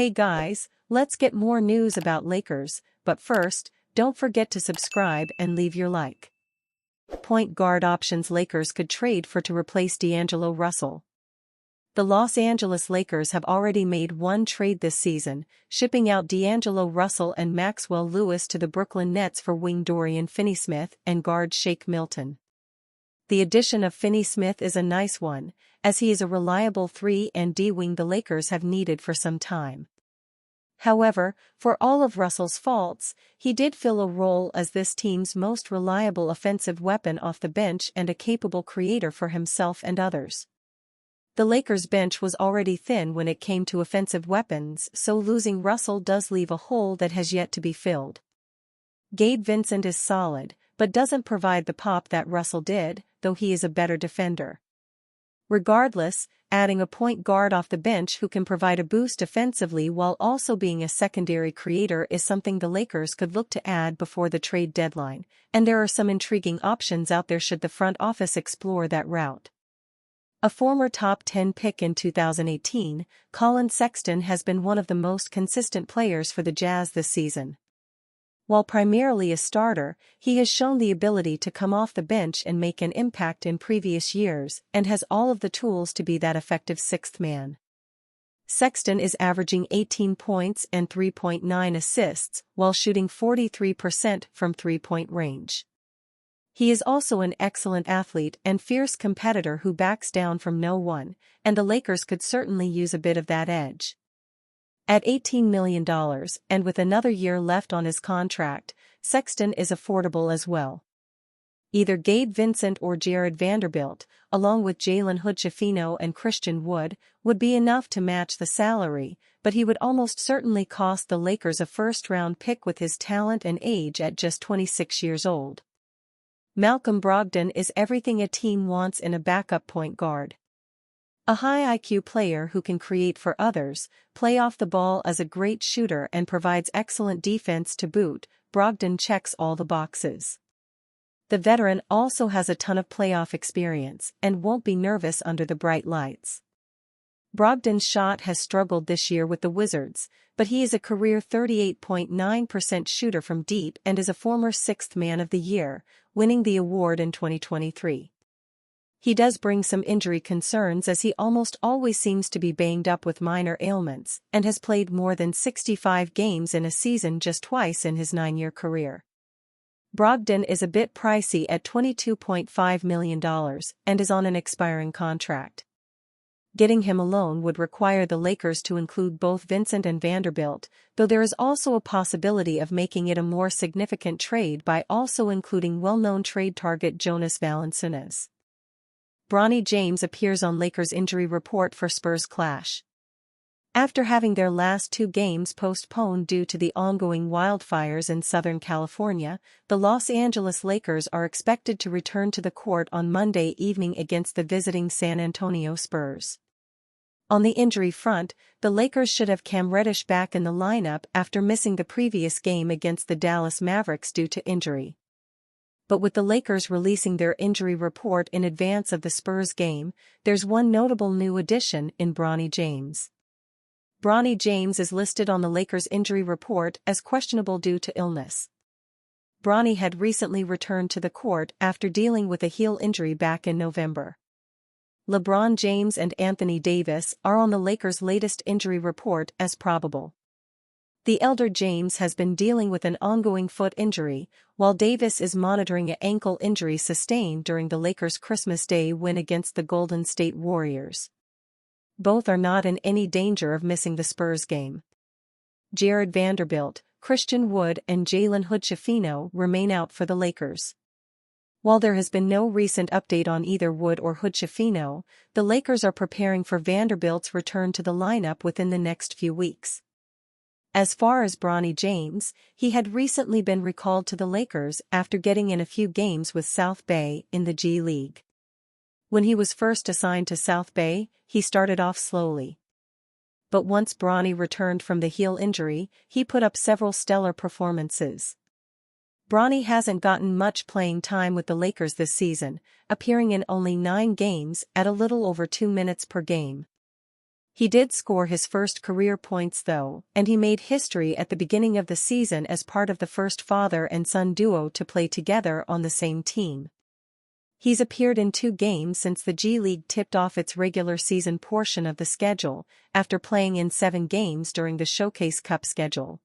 Hey guys, let's get more news about Lakers, but first, don't forget to subscribe and leave your like. Point guard options Lakers could trade for to replace D'Angelo Russell. The Los Angeles Lakers have already made one trade this season, shipping out D'Angelo Russell and Maxwell Lewis to the Brooklyn Nets for wing Dorian Finney-Smith and guard Shake Milton. The addition of Finney-Smith is a nice one, as he is a reliable 3-and-D wing the Lakers have needed for some time. However, for all of Russell's faults, he did fill a role as this team's most reliable offensive weapon off the bench and a capable creator for himself and others. The Lakers' bench was already thin when it came to offensive weapons, so losing Russell does leave a hole that has yet to be filled. Gabe Vincent is solid, but doesn't provide the pop that Russell did, though he is a better defender. Regardless, adding a point guard off the bench who can provide a boost offensively while also being a secondary creator is something the Lakers could look to add before the trade deadline, and there are some intriguing options out there should the front office explore that route. A former top 10 pick in 2018, Collin Sexton has been one of the most consistent players for the Jazz this season. While primarily a starter, he has shown the ability to come off the bench and make an impact in previous years and has all of the tools to be that effective sixth man. Sexton is averaging 18 points and 3.9 assists while shooting 43% from three-point range. He is also an excellent athlete and fierce competitor who backs down from no one, and the Lakers could certainly use a bit of that edge. At $18 million, and with another year left on his contract, Sexton is affordable as well. Either Gabe Vincent or Jared Vanderbilt, along with Jalen Hood-Schifino and Christian Wood, would be enough to match the salary, but he would almost certainly cost the Lakers a first-round pick with his talent and age at just 26 years old. Malcolm Brogdon is everything a team wants in a backup point guard. A high IQ player who can create for others, play off the ball as a great shooter and provides excellent defense to boot, Brogdon checks all the boxes. The veteran also has a ton of playoff experience and won't be nervous under the bright lights. Brogdon's shot has struggled this year with the Wizards, but he is a career 38.9% shooter from deep and is a former sixth man of the year, winning the award in 2023. He does bring some injury concerns as he almost always seems to be banged up with minor ailments and has played more than 65 games in a season just twice in his 9-year career. Brogdon is a bit pricey at $22.5 million and is on an expiring contract. Getting him alone would require the Lakers to include both Vincent and Vanderbilt, though there is also a possibility of making it a more significant trade by also including well-known trade target Jonas Valanciunas. Bronny James appears on Lakers injury report for Spurs clash. After having their last 2 games postponed due to the ongoing wildfires in Southern California, the Los Angeles Lakers are expected to return to the court on Monday evening against the visiting San Antonio Spurs. On the injury front, the Lakers should have Cam Reddish back in the lineup after missing the previous game against the Dallas Mavericks due to injury. But with the Lakers releasing their injury report in advance of the Spurs game, there's one notable new addition in Bronny James. Bronny James is listed on the Lakers injury report as questionable due to illness. Bronny had recently returned to the court after dealing with a heel injury back in November. LeBron James and Anthony Davis are on the Lakers' latest injury report as probable. The elder James has been dealing with an ongoing foot injury, while Davis is monitoring an ankle injury sustained during the Lakers' Christmas Day win against the Golden State Warriors. Both are not in any danger of missing the Spurs game. Jared Vanderbilt, Christian Wood and Jalen Hood-Schifino remain out for the Lakers. While there has been no recent update on either Wood or Hood-Schifino, the Lakers are preparing for Vanderbilt's return to the lineup within the next few weeks. As far as Bronny James, he had recently been recalled to the Lakers after getting in a few games with South Bay in the G League. When he was first assigned to South Bay, he started off slowly. But once Bronny returned from the heel injury, he put up several stellar performances. Bronny hasn't gotten much playing time with the Lakers this season, appearing in only 9 games at a little over 2 minutes per game. He did score his first career points though, and he made history at the beginning of the season as part of the first father and son duo to play together on the same team. He's appeared in 2 games since the G League tipped off its regular season portion of the schedule, after playing in 7 games during the Showcase Cup schedule.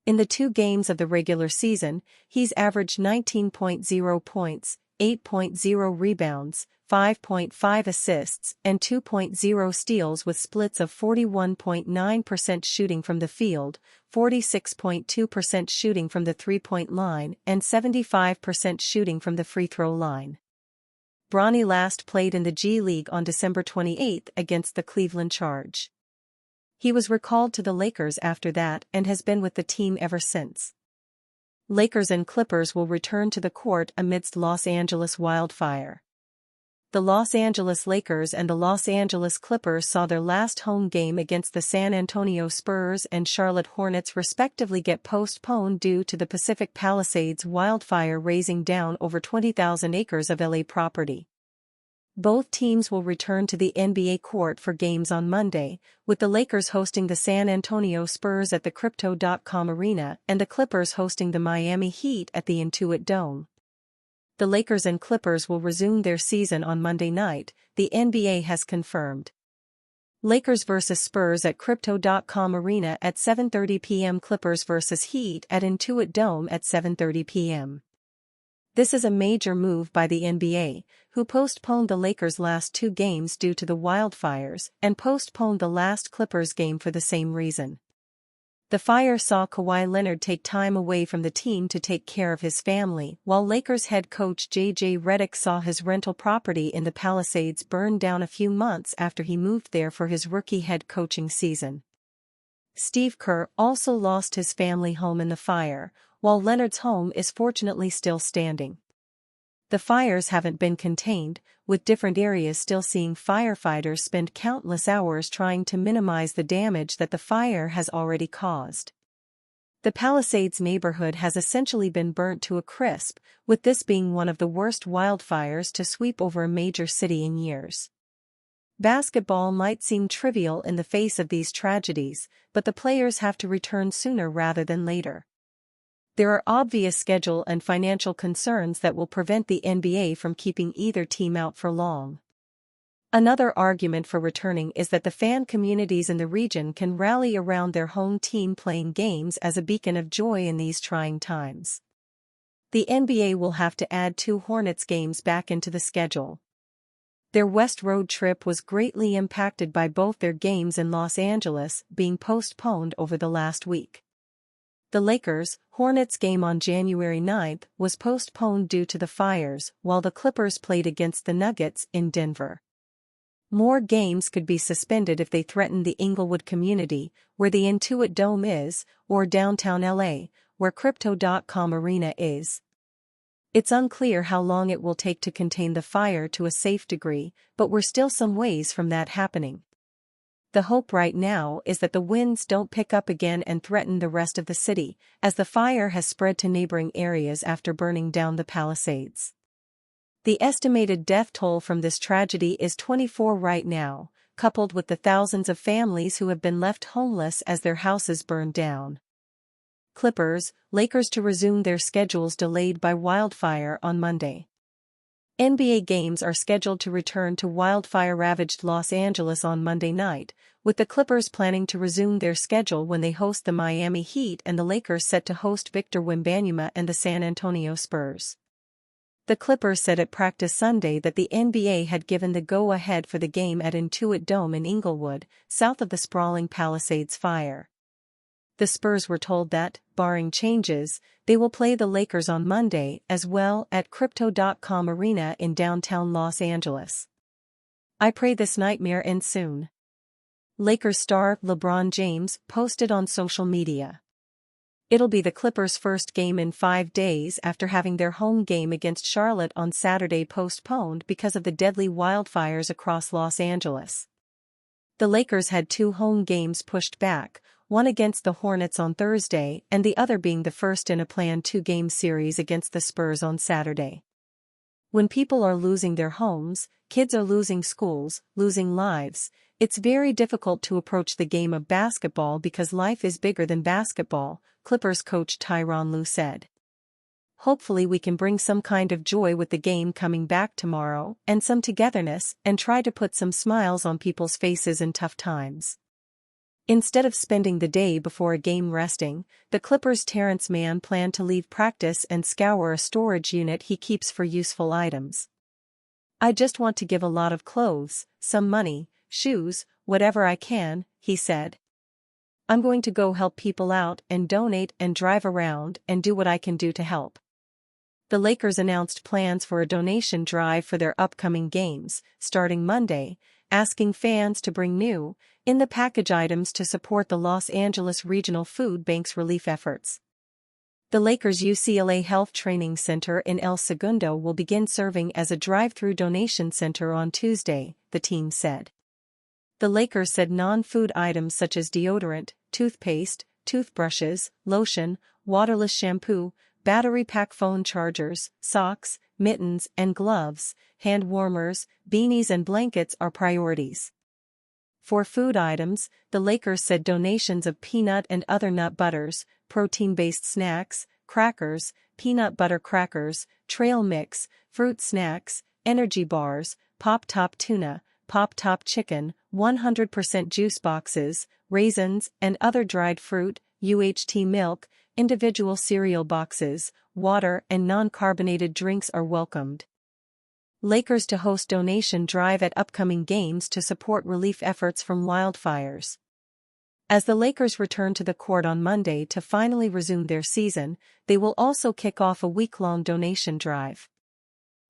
In the 2 games of the regular season, he's averaged 19.0 points, 8.0 rebounds, 5.5 assists, and 2.0 steals with splits of 41.9% shooting from the field, 46.2% shooting from the three-point line, and 75% shooting from the free throw line. Bronny last played in the G League on December 28 against the Cleveland Charge. He was recalled to the Lakers after that and has been with the team ever since. Lakers and Clippers will return to the court amidst Los Angeles wildfire. The Los Angeles Lakers and the Los Angeles Clippers saw their last home game against the San Antonio Spurs and Charlotte Hornets respectively get postponed due to the Pacific Palisades wildfire razing down over 20,000 acres of LA property. Both teams will return to the NBA court for games on Monday, with the Lakers hosting the San Antonio Spurs at the Crypto.com Arena and the Clippers hosting the Miami Heat at the Intuit Dome. The Lakers and Clippers will resume their season on Monday night, the NBA has confirmed. Lakers vs Spurs at Crypto.com Arena at 7:30 p.m. Clippers vs Heat at Intuit Dome at 7:30 p.m. This is a major move by the NBA, who postponed the Lakers' last 2 games due to the wildfires and postponed the last Clippers game for the same reason. The fire saw Kawhi Leonard take time away from the team to take care of his family, while Lakers head coach J.J. Redick saw his rental property in the Palisades burn down a few months after he moved there for his rookie head coaching season. Steve Kerr also lost his family home in the fire, while Leonard's home is fortunately still standing. The fires haven't been contained, with different areas still seeing firefighters spend countless hours trying to minimize the damage that the fire has already caused. The Palisades neighborhood has essentially been burnt to a crisp, with this being one of the worst wildfires to sweep over a major city in years. Basketball might seem trivial in the face of these tragedies, but the players have to return sooner rather than later. There are obvious schedule and financial concerns that will prevent the NBA from keeping either team out for long. Another argument for returning is that the fan communities in the region can rally around their home team playing games as a beacon of joy in these trying times. The NBA will have to add 2 Hornets games back into the schedule. Their West road trip was greatly impacted by both their games in Los Angeles being postponed over the last week. The Lakers-Hornets game on January 9 was postponed due to the fires, while the Clippers played against the Nuggets in Denver. More games could be suspended if they threaten the Inglewood community, where the Intuit Dome is, or downtown LA, where Crypto.com Arena is. It's unclear how long it will take to contain the fire to a safe degree, but we're still some ways from that happening. The hope right now is that the winds don't pick up again and threaten the rest of the city, as the fire has spread to neighboring areas after burning down the Palisades. The estimated death toll from this tragedy is 24 right now, coupled with the thousands of families who have been left homeless as their houses burned down. Clippers, Lakers to resume their schedules delayed by wildfire on Monday. NBA games are scheduled to return to wildfire-ravaged Los Angeles on Monday night, with the Clippers planning to resume their schedule when they host the Miami Heat and the Lakers set to host Victor Wembanyama and the San Antonio Spurs. The Clippers said at practice Sunday that the NBA had given the go-ahead for the game at Intuit Dome in Inglewood, south of the sprawling Palisades fire. The Spurs were told that, barring changes, they will play the Lakers on Monday as well at Crypto.com Arena in downtown Los Angeles. I pray this nightmare ends soon. Lakers star LeBron James posted on social media. It'll be the Clippers' first game in 5 days after having their home game against Charlotte on Saturday postponed because of the deadly wildfires across Los Angeles. The Lakers had 2 home games pushed back, one against the Hornets on Thursday and the other being the first in a planned 2-game series against the Spurs on Saturday. When people are losing their homes, kids are losing schools, losing lives, it's very difficult to approach the game of basketball because life is bigger than basketball, Clippers coach Tyronn Lue said. Hopefully we can bring some kind of joy with the game coming back tomorrow and some togetherness and try to put some smiles on people's faces in tough times. Instead of spending the day before a game resting, the Clippers' Terrence Mann planned to leave practice and scour a storage unit he keeps for useful items. I just want to give a lot of clothes, some money, shoes, whatever I can, he said. I'm going to go help people out and donate and drive around and do what I can do to help. The Lakers announced plans for a donation drive for their upcoming games, starting Monday, asking fans to bring new, in-the-package items to support the Los Angeles Regional Food Bank's relief efforts. The Lakers' UCLA Health Training Center in El Segundo will begin serving as a drive-through donation center on Tuesday, the team said. The Lakers said non-food items such as deodorant, toothpaste, toothbrushes, lotion, waterless shampoo, battery pack phone chargers, socks, mittens and gloves, hand warmers, beanies and blankets are priorities. For food items, the Lakers said donations of peanut and other nut butters, protein-based snacks, crackers, peanut butter crackers, trail mix, fruit snacks, energy bars, Pop-Top tuna, Pop-Top chicken, 100% juice boxes, raisins and other dried fruit, UHT milk, individual cereal boxes, water and non-carbonated drinks are welcomed. Lakers to host donation drive at upcoming games to support relief efforts from wildfires. As the Lakers return to the court on Monday to finally resume their season, they will also kick off a week-long donation drive.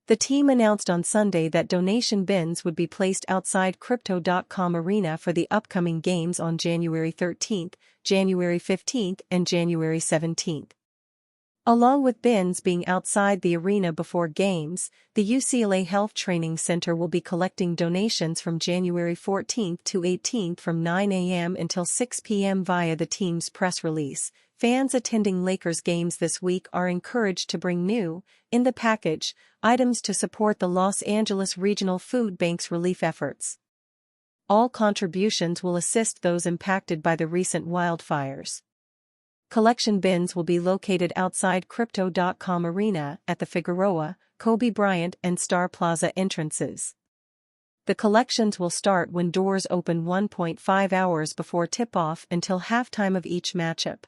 The team announced on Sunday that donation bins would be placed outside Crypto.com Arena for the upcoming games on January 13th, January 15th and January 17th. Along with bins being outside the arena before games, the UCLA Health Training Center will be collecting donations from January 14th to 18th from 9 a.m. until 6 p.m. via the team's press release. Fans attending Lakers games this week are encouraged to bring new, in-the-package, items to support the Los Angeles Regional Food Bank's relief efforts. All contributions will assist those impacted by the recent wildfires. Collection bins will be located outside Crypto.com Arena at the Figueroa, Kobe Bryant and Star Plaza entrances. The collections will start when doors open 1.5 hours before tip-off until halftime of each matchup.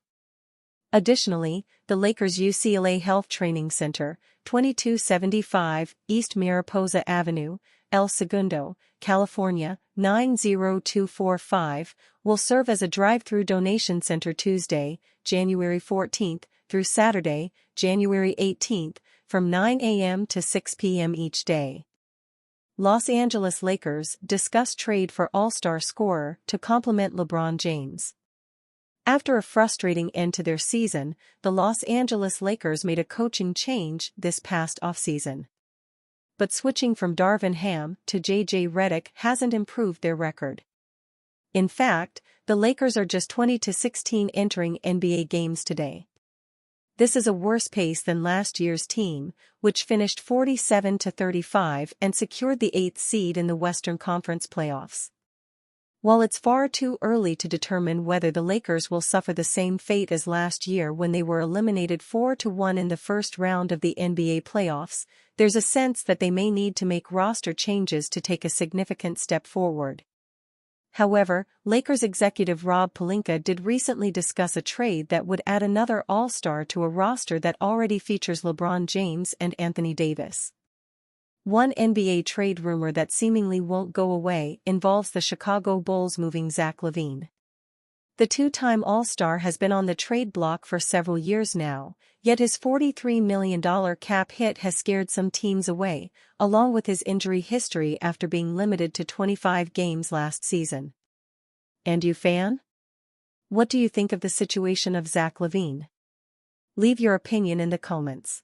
Additionally, the Lakers' UCLA Health Training Center, 2275 East Mariposa Avenue, El Segundo, California, 90245, will serve as a drive-through donation center Tuesday, January 14th, through Saturday, January 18th, from 9 a.m. to 6 p.m. each day. Los Angeles Lakers discuss trade for All-Star scorer to complement LeBron James. After a frustrating end to their season, the Los Angeles Lakers made a coaching change this past offseason. But switching from Darvin Ham to J.J. Redick hasn't improved their record. In fact, the Lakers are just 20-16 entering NBA games today. This is a worse pace than last year's team, which finished 47-35 and secured the 8th seed in the Western Conference playoffs. While it's far too early to determine whether the Lakers will suffer the same fate as last year when they were eliminated 4-1 in the first round of the NBA playoffs, there's a sense that they may need to make roster changes to take a significant step forward. However, Lakers executive Rob Pelinka did recently discuss a trade that would add another All-Star to a roster that already features LeBron James and Anthony Davis. One NBA trade rumor that seemingly won't go away involves the Chicago Bulls moving Zach LaVine. The two-time All-Star has been on the trade block for several years now, yet his $43 million cap hit has scared some teams away, along with his injury history after being limited to 25 games last season. And you fan? What do you think of the situation of Zach LaVine? Leave your opinion in the comments.